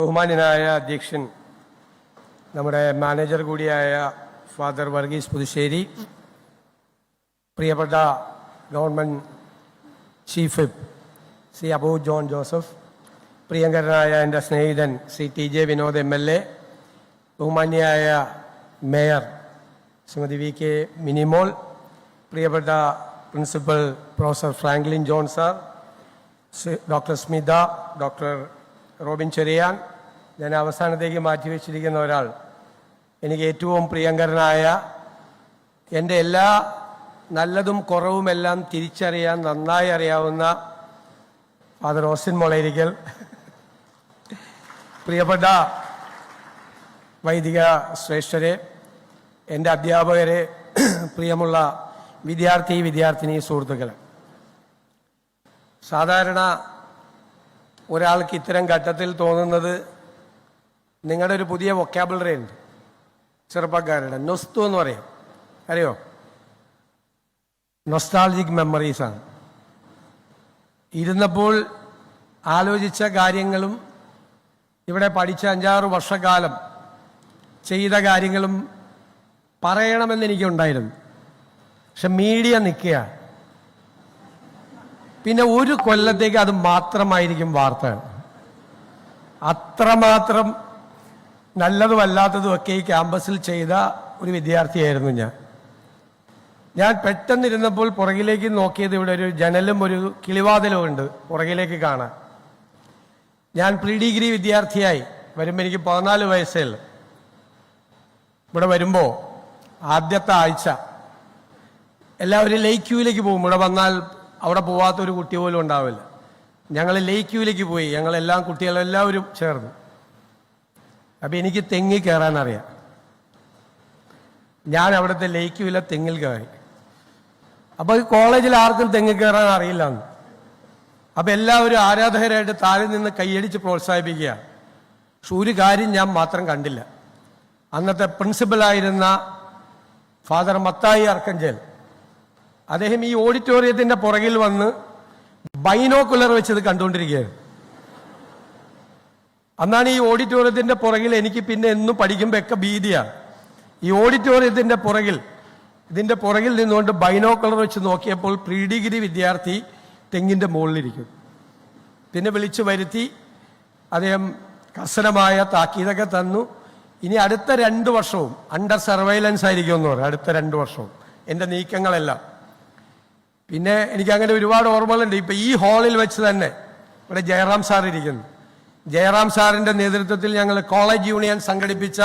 ബഹുമാന്യനായ അധ്യക്ഷൻ, നമ്മുടെ മാനേജർ കൂടിയായ ഫാദർ വർഗീസ് പുതുശ്ശേരി, പ്രിയപ്പെട്ട government chief whip Shri Abu John Joseph, പ്രിയങ്കരനായ എൻ്റെ സ്നേഹിതൻ ശ്രീ TJ വിനോദ് MLA, ബഹുമാന്യയായ മേയർ ശ്രീമതി VK മിനിമോൾ, പ്രിയപ്പെട്ട principal professor Franklin John sir, doctor Smitha, doctor Robin Cherian, ഞാൻ അവസാനത്തേക്ക് മാറ്റിവെച്ചിരിക്കുന്ന ഒരാൾ, എനിക്ക് ഏറ്റവും പ്രിയങ്കരനായ, എൻ്റെ എല്ലാ നല്ലതും കുറവുമെല്ലാം തിരിച്ചറിയാൻ നന്നായി അറിയാവുന്ന ഫാദർ ഓസ്റ്റിൻ മൊളേരിക്കൽ, പ്രിയപ്പെട്ട വൈദിക ശ്രേഷ്ഠരെ, എൻ്റെ അധ്യാപകരെ, പ്രിയമുള്ള വിദ്യാർത്ഥിനി സുഹൃത്തുക്കളെ, സാധാരണ ഒരാൾക്ക് ഇത്തരം ഘട്ടത്തിൽ തോന്നുന്നത് നിങ്ങളുടെ ഒരു പുതിയ വൊക്കാബുലറി ഉണ്ട് ചെറുപ്പക്കാരുടെ, നൊസ്തു എന്ന് പറയും, അറിയോ? നൊസ്റ്റാൾജിക് മെമ്മറീസാണ്. ഇരുന്നപ്പോൾ ആലോചിച്ച കാര്യങ്ങളും ഇവിടെ പഠിച്ച 5-6 വർഷക്കാലം ചെയ്ത കാര്യങ്ങളും പറയണമെന്ന് എനിക്കുണ്ടായിരുന്നു. പക്ഷെ മീഡിയ നിൽക്കുക, പിന്നെ ഒരു കൊല്ലത്തേക്ക് അത് മാത്രമായിരിക്കും വാർത്ത. അത്രമാത്രം നല്ലതും അല്ലാത്തതുമൊക്കെ ഈ ക്യാമ്പസിൽ ചെയ്ത ഒരു വിദ്യാർത്ഥിയായിരുന്നു ഞാൻ പെട്ടെന്നിരുന്നപ്പോൾ പുറകിലേക്ക് നോക്കിയത് ഇവിടെ ഒരു ജനലും ഒരു കിളിവാതിലും ഉണ്ട് പുറകിലേക്ക് കാണാൻ. ഞാൻ പ്രീ ഡിഗ്രി വിദ്യാർത്ഥിയായി വരുമ്പോൾ എനിക്ക് 14 വയസ്സേ ഉള്ളൂ. ഇവിടെ വരുമ്പോൾ ആദ്യത്തെ ആഴ്ച എല്ലാവരും ലേക്ക് ക്യൂവിലേക്ക് പോകും. ഇവിടെ വന്നാൽ അവിടെ പോവാത്തൊരു കുട്ടി പോലും ഉണ്ടാവില്ല. ഞങ്ങൾ ലേക്ക് ക്യൂവിലേക്ക് പോയി, ഞങ്ങളെല്ലാം കുട്ടികളെല്ലാവരും ചേർന്ന്. അപ്പം എനിക്ക് തെങ്ങി കയറാൻ അറിയാം. ഞാൻ അവിടുത്തെ ലേക്ക് ക്യൂവിലെ തെങ്ങിൽ കയറി. അപ്പോൾ കോളേജിൽ ആർക്കും തെങ്ങി കയറാൻ അറിയില്ല എന്ന്. അപ്പം എല്ലാവരും ആരാധകരായിട്ട് താഴെ നിന്ന് കൈയടിച്ച് പ്രോത്സാഹിപ്പിക്കുക. പക്ഷെ ഒരു കാര്യം ഞാൻ മാത്രം കണ്ടില്ല. അന്നത്തെ പ്രിൻസിപ്പലായിരുന്ന ഫാദർ മത്തായി അർക്കഞ്ചൽ, അദ്ദേഹം ഈ ഓഡിറ്റോറിയത്തിന്റെ പുറകിൽ വന്ന് ബൈനോക്കുലർ വെച്ചത് കണ്ടുകൊണ്ടിരിക്കുകയാണ്. അന്നാണ് ഈ ഓഡിറ്റോറിയത്തിന്റെ പുറകിൽ എനിക്ക് പിന്നെ എന്നും പഠിക്കുമ്പോൾ ഒക്കെ ഭീതിയാണ്. ഈ ഓഡിറ്റോറിയത്തിന്റെ പുറകിൽ, ഇതിന്റെ പുറകിൽ നിന്നുകൊണ്ട് ബൈനോക്കുലർ വെച്ച് നോക്കിയപ്പോൾ പ്രീ ഡിഗ്രി വിദ്യാർത്ഥി തെങ്ങിന്റെ മുകളിലിരിക്കും. പിന്നെ വിളിച്ചു വരുത്തി അദ്ദേഹം കർശനമായ താക്കീതൊക്കെ തന്നു. ഇനി അടുത്ത 2 വർഷവും അണ്ടർ സർവൈലൻസ് ആയിരിക്കും എന്ന് പറയും. അടുത്ത 2 വർഷവും എൻ്റെ നീക്കങ്ങളെല്ലാം. പിന്നെ എനിക്ക് അങ്ങനെ ഒരുപാട് ഓർമ്മകളുണ്ട്. ഇപ്പൊ ഈ ഹാളിൽ വെച്ച് തന്നെ ഇവിടെ ജയറാം സാർ ഇരിക്കുന്നു. ജയറാം സാറിന്റെ നേതൃത്വത്തിൽ ഞങ്ങൾ കോളേജ് യൂണിയൻ സംഘടിപ്പിച്ച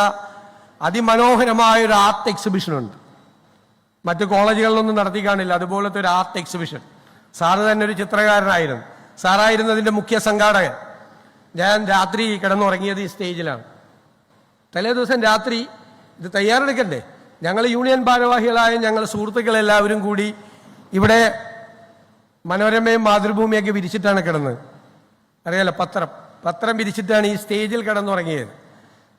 അതിമനോഹരമായ ഒരു ആർട്ട് എക്സിബിഷൻ ഉണ്ട്. മറ്റു കോളേജുകളിലൊന്നും നടത്തി കാണില്ല അതുപോലത്തെ ഒരു ആർട്ട് എക്സിബിഷൻ. സാറ് തന്നെ ഒരു ചിത്രകാരനായിരുന്നു. സാറായിരുന്നു അതിന്റെ മുഖ്യ സംഘാടകൻ. ഞാൻ രാത്രി കിടന്നുറങ്ങിയത് ഈ സ്റ്റേജിലാണ്. തലേ ദിവസം രാത്രി ഇത് തയ്യാറെടുക്കണ്ടേ, ഞങ്ങൾ യൂണിയൻ ഭാരവാഹികളായ ഞങ്ങൾ സുഹൃത്തുക്കളെല്ലാവരും കൂടി ഇവിടെ മനോരമയും മാതൃഭൂമിയൊക്കെ വിരിച്ചിട്ടാണ് കിടന്നത്. അറിയാലോ, പത്രം വിരിച്ചിട്ടാണ് ഈ സ്റ്റേജിൽ കിടന്നുറങ്ങിയത്.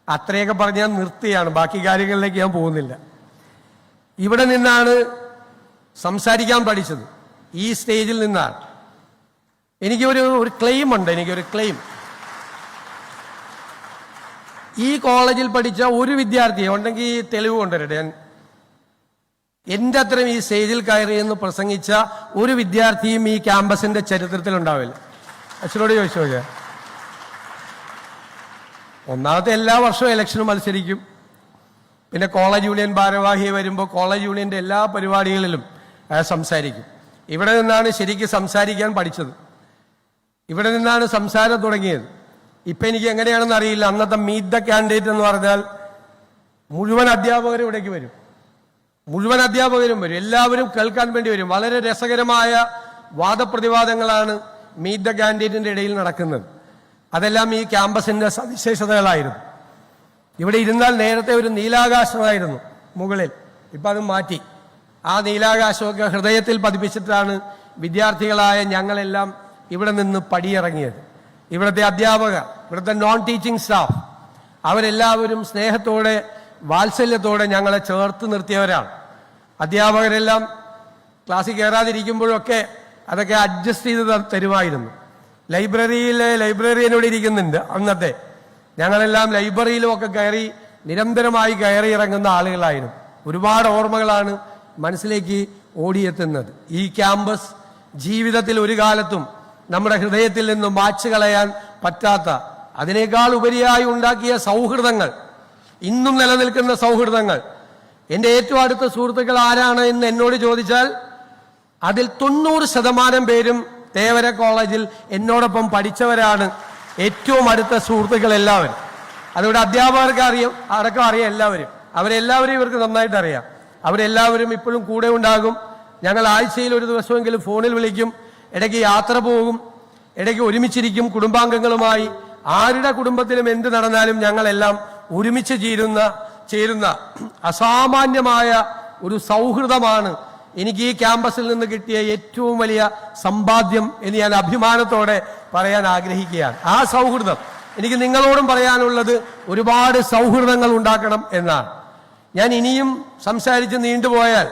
അത്രയൊക്കെ പറഞ്ഞ് ഞാൻ നിർത്തിയാണ്, ബാക്കി കാര്യങ്ങളിലേക്ക് ഞാൻ പോകുന്നില്ല. ഇവിടെ നിന്നാണ് സംസാരിക്കാൻ പഠിച്ചത്, ഈ സ്റ്റേജിൽ നിന്നാണ്. എനിക്കൊരു ക്ലെയിം ഉണ്ട്. എനിക്കൊരു ക്ലെയിം, ഈ കോളേജിൽ പഠിച്ച ഒരു വിദ്യാർത്ഥിയെ ഉണ്ടെങ്കിൽ തെളിവ് കൊണ്ടുവരട്ടെ. ഞാൻ എൻ്റെ അത്രയും ഈ സ്റ്റേജിൽ കയറി എന്ന് പ്രസംഗിച്ച ഒരു വിദ്യാർത്ഥിയും ഈ ക്യാമ്പസിന്റെ ചരിത്രത്തിൽ ഉണ്ടാവില്ല. അച്ഛനോട് ചോദിച്ചോ. ഒന്നാമത്തെ എല്ലാ വർഷവും ഇലക്ഷനും മത്സരിക്കും. പിന്നെ കോളേജ് യൂണിയൻ ഭാരവാഹി വരുമ്പോൾ കോളേജ് യൂണിയന്റെ എല്ലാ പരിപാടികളിലും സംസാരിക്കും. ഇവിടെ നിന്നാണ് ശരിക്കും സംസാരിക്കാൻ പഠിച്ചത്. ഇവിടെ നിന്നാണ് സംസാരം തുടങ്ങിയത്. ഇപ്പം എനിക്ക് എങ്ങനെയാണെന്ന് അറിയില്ല. അന്നത്തെ മീറ്റ് ദ കാൻഡിഡേറ്റ് എന്ന് പറഞ്ഞാൽ മുഴുവൻ അധ്യാപകരും ഇവിടേക്ക് വരും. എല്ലാവരും കേൾക്കാൻ വേണ്ടി വരും. വളരെ രസകരമായ വാദപ്രതിവാദങ്ങളാണ് മീറ്റ് ദ കാൻഡിഡേറ്റിന്റെ ഇടയിൽ നടക്കുന്നത്. അതെല്ലാം ഈ ക്യാമ്പസിന്റെ സവിശേഷതകളായിരുന്നു. ഇവിടെ ഇരുന്നാൽ നേരത്തെ ഒരു നീലാകാശമായിരുന്നു മുകളിൽ, ഇപ്പം അത് മാറ്റി. ആ നീലാകാശമൊക്കെ ഹൃദയത്തിൽ പതിപ്പിച്ചിട്ടാണ് വിദ്യാർത്ഥികളായ ഞങ്ങളെല്ലാം ഇവിടെ നിന്ന് പടിയിറങ്ങിയത്. ഇവിടുത്തെ അധ്യാപകർ, ഇവിടുത്തെ നോൺ ടീച്ചിങ് സ്റ്റാഫ്, അവരെല്ലാവരും സ്നേഹത്തോടെ വാത്സല്യത്തോടെ ഞങ്ങളെ ചേർത്ത് നിർത്തിയവരാണ്. അധ്യാപകരെല്ലാം ക്ലാസ്സിൽ കയറാതിരിക്കുമ്പോഴൊക്കെ അതൊക്കെ അഡ്ജസ്റ്റ് ചെയ്ത് തരുമായിരുന്നു. ലൈബ്രറിയിലെ ലൈബ്രറിയനോട് ഇരിക്കുന്നുണ്ട് അന്നത്തെ ഞങ്ങളെല്ലാം ലൈബ്രറിയിലും ഒക്കെ കയറി നിരന്തരമായി കയറി ഇറങ്ങുന്ന ആളുകളായിരുന്നു. ഒരുപാട് ഓർമ്മകളാണ് മനസ്സിലേക്ക് ഓടിയെത്തുന്നത്. ഈ ക്യാമ്പസ് ജീവിതത്തിൽ ഒരു കാലത്തും നമ്മുടെ ഹൃദയത്തിൽ നിന്നും മായ്ച്ചു കളയാൻ പറ്റാത്ത, അതിനേക്കാൾ ഉപരിയായി ഉണ്ടാക്കിയ സൗഹൃദങ്ങൾ, ഇന്നും നിലനിൽക്കുന്ന സൗഹൃദങ്ങൾ. എൻ്റെ ഏറ്റവും അടുത്ത സുഹൃത്തുക്കൾ ആരാണ് എന്ന് എന്നോട് ചോദിച്ചാൽ അതിൽ 90% പേരും തേവര കോളേജിൽ എന്നോടൊപ്പം പഠിച്ചവരാണ്. ഏറ്റവും അടുത്ത സുഹൃത്തുക്കൾ എല്ലാവരും. അതിവിടെ അധ്യാപകർക്ക് അടക്കം അറിയാം എല്ലാവരും. അവരെല്ലാവരും ഇവർക്ക് നന്നായിട്ട് അറിയാം. അവരെല്ലാവരും ഇപ്പോഴും കൂടെ ഉണ്ടാകും. ഞങ്ങൾ ആഴ്ചയിൽ ഒരു ദിവസമെങ്കിലും ഫോണിൽ വിളിക്കും, ഇടയ്ക്ക് യാത്ര പോകും, ഇടയ്ക്ക് ഒരുമിച്ചിരിക്കും കുടുംബാംഗങ്ങളുമായി. ആരുടെ കുടുംബത്തിലും എന്ത് നടന്നാലും ഞങ്ങളെല്ലാം ഒരുമിച്ച് ചേരുന്ന അസാമാന്യമായ ഒരു സൗഹൃദമാണ് എനിക്ക് ഈ ക്യാമ്പസിൽ നിന്ന് കിട്ടിയ ഏറ്റവും വലിയ സമ്പാദ്യം എന്ന് ഞാൻ അഭിമാനത്തോടെ പറയാൻ ആഗ്രഹിക്കുകയാണ്. ആ സൗഹൃദം എനിക്ക് നിങ്ങളോടും പറയാനുള്ളത്, ഒരുപാട് സൗഹൃദങ്ങൾ ഉണ്ടാക്കണം എന്നാണ്. ഞാൻ ഇനിയും സംസാരിച്ച് നീണ്ടുപോയാൽ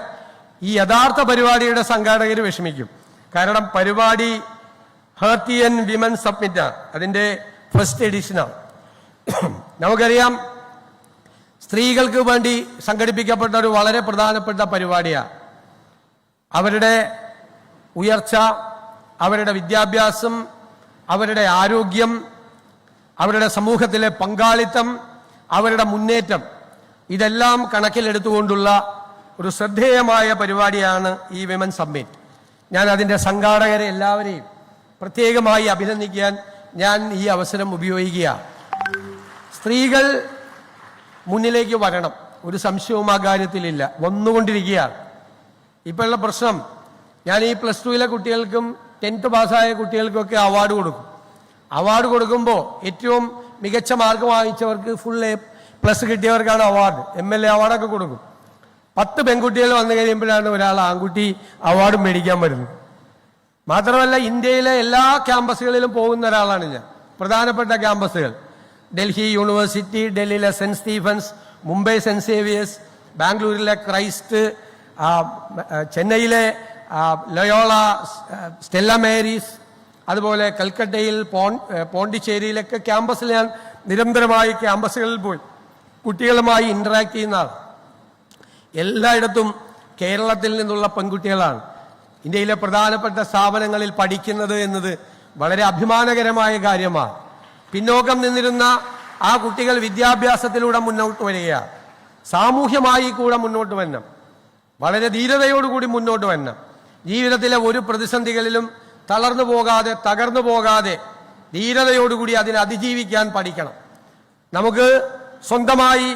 ഈ യഥാർത്ഥ പരിപാടിയുടെ സംഘാടകർ വിഷമിക്കും. കാരണം പരിപാടി ഹേർട്ടിയൻ വിമൻ സബ്മിറ്റാണ്, അതിൻ്റെ ഫസ്റ്റ് എഡിഷനാണ്. നമുക്കറിയാം, സ്ത്രീകൾക്ക് വേണ്ടി സംഘടിപ്പിക്കപ്പെട്ട ഒരു വളരെ പ്രധാനപ്പെട്ട പരിപാടിയാണ്. അവരുടെ ഉയർച്ച, അവരുടെ വിദ്യാഭ്യാസം, അവരുടെ ആരോഗ്യം, അവരുടെ സമൂഹത്തിലെ പങ്കാളിത്തം, അവരുടെ മുന്നേറ്റം, ഇതെല്ലാം കണക്കിലെടുത്തുകൊണ്ടുള്ള ഒരു ശ്രദ്ധേയമായ പരിപാടിയാണ് ഈ വിമൻ സമ്മിറ്റ്. ഞാൻ അതിൻ്റെ സംഘാടകരെ എല്ലാവരെയും പ്രത്യേകമായി അഭിനന്ദിക്കാൻ ഞാൻ ഈ അവസരം ഉപയോഗിക്കുകയാണ്. സ്ത്രീകൾ മുന്നിലേക്ക് വരണം, ഒരു സംശയവും ആ കാര്യത്തിലില്ല, വന്നുകൊണ്ടിരിക്കുകയാണ്. ഇപ്പോഴുള്ള പ്രശ്നം, ഞാൻ ഈ +2 കുട്ടികൾക്കും 10th പാസ്സായ കുട്ടികൾക്കൊക്കെ അവാർഡ് കൊടുക്കും. അവാർഡ് കൊടുക്കുമ്പോൾ ഏറ്റവും മികച്ച മാർക്ക് വാങ്ങിച്ചവർക്ക് A+ കിട്ടിയവർക്കാണ് അവാർഡ്, MLA അവാർഡൊക്കെ കൊടുക്കും. 10 പെൺകുട്ടികൾ വന്നു കഴിയുമ്പോഴാണ് ഒരാൾ ആൺകുട്ടി അവാർഡ് മേടിക്കാൻ വരുന്നത്. മാത്രമല്ല, ഇന്ത്യയിലെ എല്ലാ ക്യാമ്പസുകളിലും പോകുന്ന ഒരാളാണ് ഞാൻ. പ്രധാനപ്പെട്ട ക്യാമ്പസുകൾ: ഡൽഹി യൂണിവേഴ്സിറ്റി, ഡൽഹിയിലെ Saint Stephen's, Mumbai Saint Xavier's, ബാംഗ്ലൂരിലെ ക്രൈസ്റ്റ്, ചെന്നൈയിലെ ലയോള സ്റ്റെല്ല മേരീസ്, അതുപോലെ കൽക്കട്ടയിൽ പോണ്ടിച്ചേരിയിലൊക്കെ ക്യാമ്പസിൽ ഞാൻ നിരന്തരമായി ക്യാമ്പസുകളിൽ പോയി കുട്ടികളുമായി ഇന്ററാക്ട് ചെയ്യുന്ന ആൾ. എല്ലായിടത്തും കേരളത്തിൽ നിന്നുള്ള പെൺകുട്ടികളാണ് ഇന്ത്യയിലെ പ്രധാനപ്പെട്ട സ്ഥാപനങ്ങളിൽ പഠിക്കുന്നത് എന്നത് വളരെ അഭിമാനകരമായ കാര്യമാണ്. പിന്നോക്കം നിന്നിരുന്ന ആ കുട്ടികൾ വിദ്യാഭ്യാസത്തിലൂടെ മുന്നോട്ട് വരികയാണ്. സാമൂഹ്യമായി കൂടെ മുന്നോട്ട് വരണം, വളരെ ധീരതയോടുകൂടി മുന്നോട്ട് വരണം. ജീവിതത്തിലെ ഒരു പ്രതിസന്ധികളിലും തളർന്നു പോകാതെ, തകർന്നു പോകാതെ ധീരതയോടുകൂടി അതിനെ അതിജീവിക്കാൻ പഠിക്കണം. നമുക്ക് സ്വന്തമായി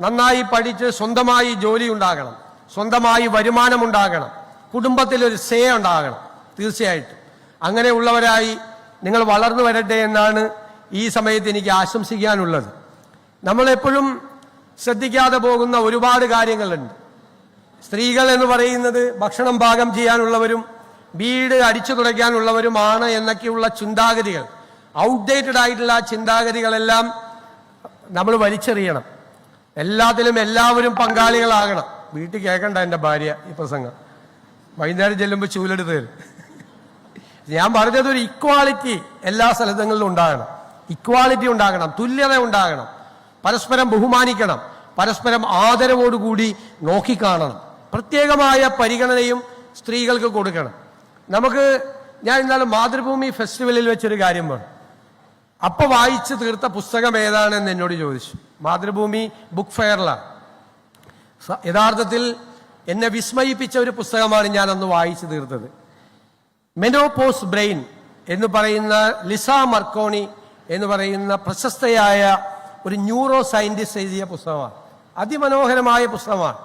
നന്നായി പഠിച്ച് സ്വന്തമായി ജോലി ഉണ്ടാകണം, സ്വന്തമായി വരുമാനമുണ്ടാകണം, കുടുംബത്തിലൊരു സേ ഉണ്ടാകണം. തീർച്ചയായിട്ടും അങ്ങനെയുള്ളവരായി നിങ്ങൾ വളർന്നു വരട്ടെ എന്നാണ് ഈ സമയത്ത് എനിക്ക് ആശംസിക്കാനുള്ളത്. നമ്മളെപ്പോഴും ശ്രദ്ധിക്കാതെ പോകുന്ന ഒരുപാട് കാര്യങ്ങളുണ്ട്. സ്ത്രീകൾ എന്ന് പറയുന്നത് ഭക്ഷണം പാകം ചെയ്യാനുള്ളവരും വീട് അടിച്ചു തുടയ്ക്കാനുള്ളവരുമാണ് എന്നൊക്കെയുള്ള ചിന്താഗതികൾ, ഔട്ട്ഡേറ്റഡ് ആയിട്ടുള്ള ചിന്താഗതികളെല്ലാം നമ്മൾ വലിച്ചെറിയണം. എല്ലാത്തിലും എല്ലാവരും പങ്കാളികളാകണം. വീട്ടിൽ കേൾക്കണ്ട എൻ്റെ ഭാര്യ ഈ പ്രസംഗം, വൈകുന്നേരം ചെല്ലുമ്പോൾ ചൂലെടുത്ത് തരും. ഞാൻ പറഞ്ഞത് ഒരു ഇക്വാളിറ്റി എല്ലാ സ്ഥലങ്ങളിലും ഉണ്ടാകണം. ഇക്വാളിറ്റി ഉണ്ടാകണം, തുല്യത ഉണ്ടാകണം, പരസ്പരം ബഹുമാനിക്കണം, പരസ്പരം ആദരവോടുകൂടി നോക്കിക്കാണണം, പ്രത്യേകമായ പരിഗണനയും സ്ത്രീകൾക്ക് കൊടുക്കണം. ഞാൻ ഇന്നാലും മാതൃഭൂമി ഫെസ്റ്റിവലിൽ വെച്ചൊരു കാര്യം പറഞ്ഞു. അപ്പോൾ വായിച്ചു തീർത്ത പുസ്തകം ഏതാണെന്ന് എന്നോട് ചോദിച്ചു. മാതൃഭൂമി ബുക്ക് ഫെയറിലാണ്. യഥാർത്ഥത്തിൽ എന്നെ വിസ്മയിപ്പിച്ച ഒരു പുസ്തകമാണ് ഞാൻ അന്ന് വായിച്ചു തീർത്തത്. മെനോപോസ് ബ്രെയിൻ എന്ന് പറയുന്ന ലിസ മർക്കോണി എന്ന് പറയുന്ന പ്രശസ്തയായ ഒരു ന്യൂറോ സയന്റിസ്റ്റ് എഴുതിയ പുസ്തകമാണ്. അതിമനോഹരമായ പുസ്തകമാണ്.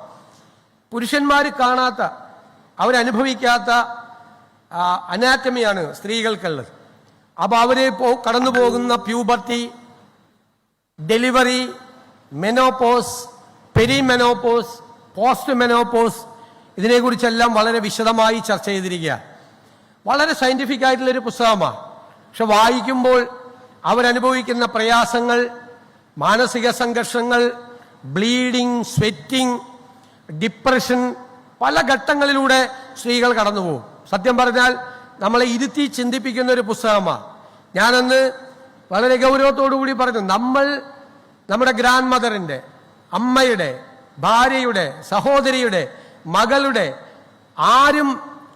പുരുഷന്മാർ കാണാത്ത, അവരനുഭവിക്കാത്ത അനാറ്റമിയാണ് സ്ത്രീകൾക്കുള്ളത്. അപ്പോൾ അവര് കടന്നു പോകുന്ന puberty, delivery, menopause, perimenopause, post menopause, ഇതിനെക്കുറിച്ചെല്ലാം വളരെ വിശദമായി ചർച്ച ചെയ്തിരിക്കുക. വളരെ സയന്റിഫിക് ആയിട്ടുള്ളൊരു പുസ്തകമാണ്. പക്ഷെ വായിക്കുമ്പോൾ അവരനുഭവിക്കുന്ന പ്രയാസങ്ങൾ, മാനസിക സംഘർഷങ്ങൾ, ബ്ലീഡിങ്, സ്വെറ്റിംഗ്, ഡിപ്രഷൻ, പല ഘട്ടങ്ങളിലൂടെ സ്ത്രീകൾ കടന്നു പോകും. സത്യം പറഞ്ഞാൽ നമ്മളെ ഇരുത്തി ചിന്തിപ്പിക്കുന്ന ഒരു പുസ്തകമാണ്. ഞാനന്ന് വളരെ ഗൗരവത്തോടുകൂടി പറഞ്ഞു. നമ്മുടെ ഗ്രാൻഡ് മദറിന്റെ, അമ്മയുടെ, ഭാര്യയുടെ, സഹോദരിയുടെ, മകളുടെ ആരും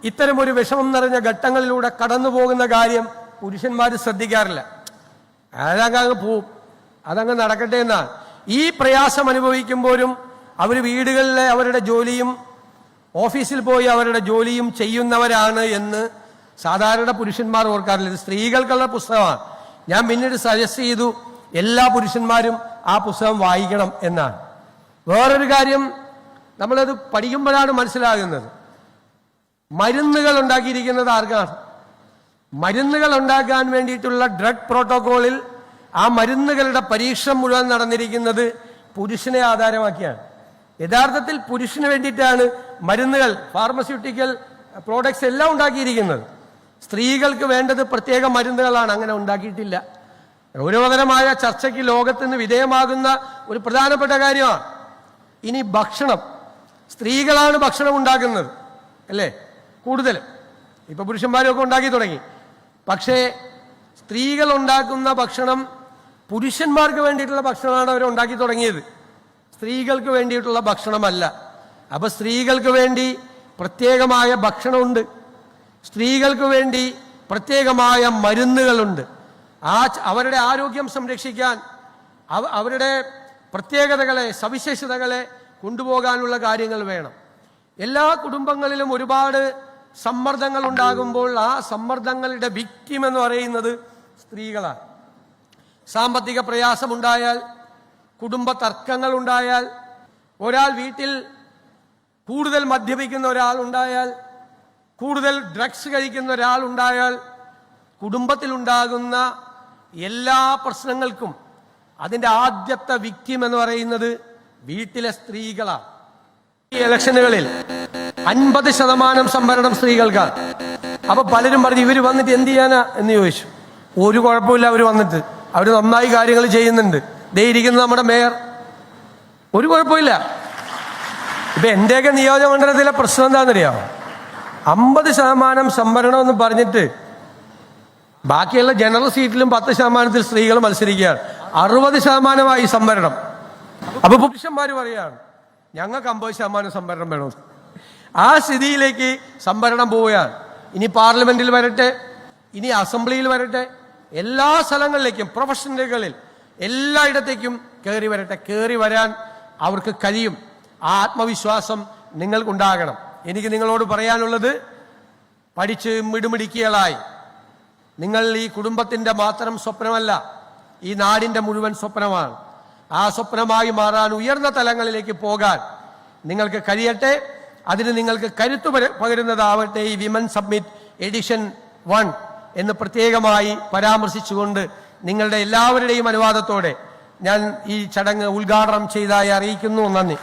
ഇത്തരം ഒരു വിഷമം നിറഞ്ഞ ഘട്ടങ്ങളിലൂടെ കടന്നു പോകുന്ന കാര്യം പുരുഷന്മാർ ശ്രദ്ധിക്കാറില്ല. അതങ്ങ് പോവും, അതങ്ങ് നടക്കട്ടെ എന്നാണ്. ഈ പ്രയാസം അനുഭവിക്കുമ്പോഴും അവർ വീടുകളിലെ അവരുടെ ജോലിയും ഓഫീസിൽ പോയി അവരുടെ ജോലിയും ചെയ്യുന്നവരാണ് എന്ന് സാധാരണ പുരുഷന്മാർ ഓർക്കാറില്ല. ഇത് സ്ത്രീകൾക്കുള്ള പുസ്തകമാണ്. ഞാൻ പിന്നീട് സജസ്റ്റ് ചെയ്തു എല്ലാ പുരുഷന്മാരും ആ പുസ്തകം വായിക്കണം എന്നാണ്. വേറൊരു കാര്യം നമ്മളത് പഠിക്കുമ്പോഴാണ് മനസ്സിലാകുന്നത്, മരുന്നുകൾ ഉണ്ടാക്കിയിരിക്കുന്നത് ആർക്കാണ്? മരുന്നുകൾ ഉണ്ടാക്കാൻ വേണ്ടിയിട്ടുള്ള ഡ്രഗ് പ്രോട്ടോകോളിൽ ആ മരുന്നുകളുടെ പരീക്ഷണം മുഴുവൻ നടന്നിരിക്കുന്നത് പുരുഷനെ ആധാരമാക്കിയാണ്. യഥാർത്ഥത്തിൽ പുരുഷന് വേണ്ടിയിട്ടാണ് മരുന്നുകൾ, ഫാർമസ്യൂട്ടിക്കൽ പ്രോഡക്ട്സ് എല്ലാം ഉണ്ടാക്കിയിരിക്കുന്നത്. സ്ത്രീകൾക്ക് വേണ്ടത് പ്രത്യേക മരുന്നുകളാണ്, അങ്ങനെ ഉണ്ടാക്കിയിട്ടില്ല. ഗൗരവതരമായ ചർച്ചയ്ക്ക് ലോകത്തിന് വിധേയമാകുന്ന ഒരു പ്രധാനപ്പെട്ട കാര്യമാണ്. ഇനി ഭക്ഷണം, സ്ത്രീകളാണ് ഭക്ഷണം ഉണ്ടാക്കുന്നത് അല്ലേ കൂടുതലും. ഇപ്പൊ പുരുഷന്മാരൊക്കെ ഉണ്ടാക്കി തുടങ്ങി. പക്ഷേ സ്ത്രീകൾ ഉണ്ടാക്കുന്ന ഭക്ഷണം പുരുഷന്മാർക്ക് വേണ്ടിയിട്ടുള്ള ഭക്ഷണമാണ് അവർ ഉണ്ടാക്കി തുടങ്ങിയത്, സ്ത്രീകൾക്ക് വേണ്ടിയിട്ടുള്ള ഭക്ഷണമല്ല. അപ്പൊ സ്ത്രീകൾക്ക് വേണ്ടി പ്രത്യേകമായ ഭക്ഷണമുണ്ട്, സ്ത്രീകൾക്ക് വേണ്ടി പ്രത്യേകമായ മരുന്നുകളുണ്ട്. അവരുടെ ആരോഗ്യം സംരക്ഷിക്കാൻ അവരുടെ പ്രത്യേകതകളെ, സവിശേഷതകളെ കൊണ്ടുപോകാനുള്ള കാര്യങ്ങൾ വേണം. എല്ലാ കുടുംബങ്ങളിലും ഒരുപാട് സമ്മർദ്ദങ്ങൾ ഉണ്ടാകുമ്പോൾ ആ സമ്മർദ്ദങ്ങളുടെ വിക്ടിം എന്ന് പറയുന്നത് സ്ത്രീകളാണ്. സാമ്പത്തിക പ്രയാസമുണ്ടായാൽ, കുടുംബ തർക്കങ്ങൾ ഉണ്ടായാൽ, ഒരാൾ വീട്ടിൽ കൂടുതൽ മദ്യപിക്കുന്ന ഒരാൾ ഉണ്ടായാൽ, കൂടുതൽ ഡ്രഗ്സ് കഴിക്കുന്ന ഒരാൾ ഉണ്ടായാൽ, കുടുംബത്തിലുണ്ടാകുന്ന എല്ലാ പ്രശ്നങ്ങൾക്കും അതിൻ്റെ ആദ്യത്തെ വിക്ടിം എന്ന് പറയുന്നത് വീട്ടിലെ സ്ത്രീകളാണ്. ഈ ഇലക്ഷനുകളിൽ 50% സംവരണം സ്ത്രീകൾക്കാണ്. അപ്പൊ പലരും പറഞ്ഞു ഇവർ വന്നിട്ട് എന്ത് ചെയ്യാനാ എന്ന് ചോദിച്ചു. ഒരു കുഴപ്പമില്ല, അവർ വന്നിട്ട് അവർ നന്നായി കാര്യങ്ങൾ ചെയ്യുന്നുണ്ട്. ദേ ഇരിക്കുന്ന നമ്മുടെ മേയർ, ഒരു കുഴപ്പമില്ല. ഇപ്പൊ എന്റെയൊക്കെ നിയോജകമണ്ഡലത്തിലെ പ്രശ്നം എന്താണെന്നറിയാമോ? 50% സംവരണം എന്ന് പറഞ്ഞിട്ട് ബാക്കിയുള്ള ജനറൽ സീറ്റിലും 10% സ്ത്രീകൾ മത്സരിക്കുകയാണ്. 60% സംവരണം. അപ്പൊ പുരുഷന്മാര് പറയാണ് ഞങ്ങൾക്ക് 50% സംവരണം വേണം. ആ സ്ഥിതിയിലേക്ക് സംവരണം പോവുകയാണ്. ഇനി പാർലമെന്റിൽ വരട്ടെ, ഇനി അസംബ്ലിയിൽ വരട്ടെ, എല്ലാ സ്ഥലങ്ങളിലേക്കും, പ്രൊഫഷണലുകളിൽ എല്ലായിടത്തേക്കും കയറി വരട്ടെ. കയറി വരാൻ അവർക്ക് കഴിയും. ആ ആത്മവിശ്വാസം നിങ്ങൾക്കുണ്ടാകണം. എനിക്ക് നിങ്ങളോട് പറയാനുള്ളത്, പഠിച്ച് മിടുമിടുക്കികളായി നിങ്ങൾ ഈ കുടുംബത്തിന്റെ മാത്രം സ്വപ്നമല്ല, ഈ നാടിന്റെ മുഴുവൻ സ്വപ്നമാണ്. ആ സ്വപ്നമായി മാറാൻ, ഉയർന്ന തലങ്ങളിലേക്ക് പോകാൻ നിങ്ങൾക്ക് കഴിയട്ടെ. അതിന് നിങ്ങൾക്ക് കരുത്തു പകരുന്നതാവട്ടെ ഈ വിമൻ സബ്മിറ്റ് എഡിഷൻ 1 എന്ന് പ്രത്യേകമായി പരാമർശിച്ചുകൊണ്ട് നിങ്ങളുടെ എല്ലാവരുടെയും അനുവാദത്തോടെ ഞാൻ ഈ ചടങ്ങ് ഉദ്ഘാടനം ചെയ്തതായി അറിയിക്കുന്നു. നന്ദി.